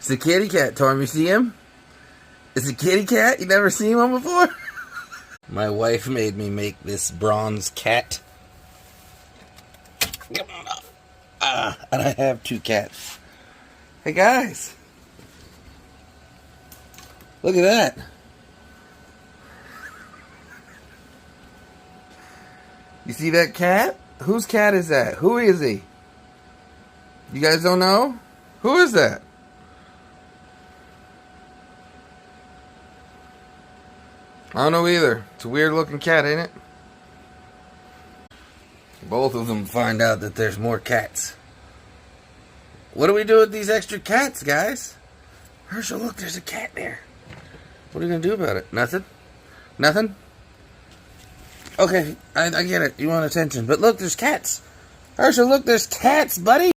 It's a kitty cat, Torm. You see him? It's a kitty cat? You never seen one before? My wife made me make this bronze cat. Come on up. And I have 2 cats. Hey guys. Look at that. You see that cat? Whose cat is that? Who is he? You guys don't know? Who is that? I don't know either. It's a weird looking cat, ain't it? Both of them find out that there's more cats. What do we do with these extra cats, guys? Herschel, look, there's a cat there. What are you going to do about it? Nothing? Nothing? Okay, I get it. You want attention. But look, there's cats. Herschel, look, there's cats, buddy.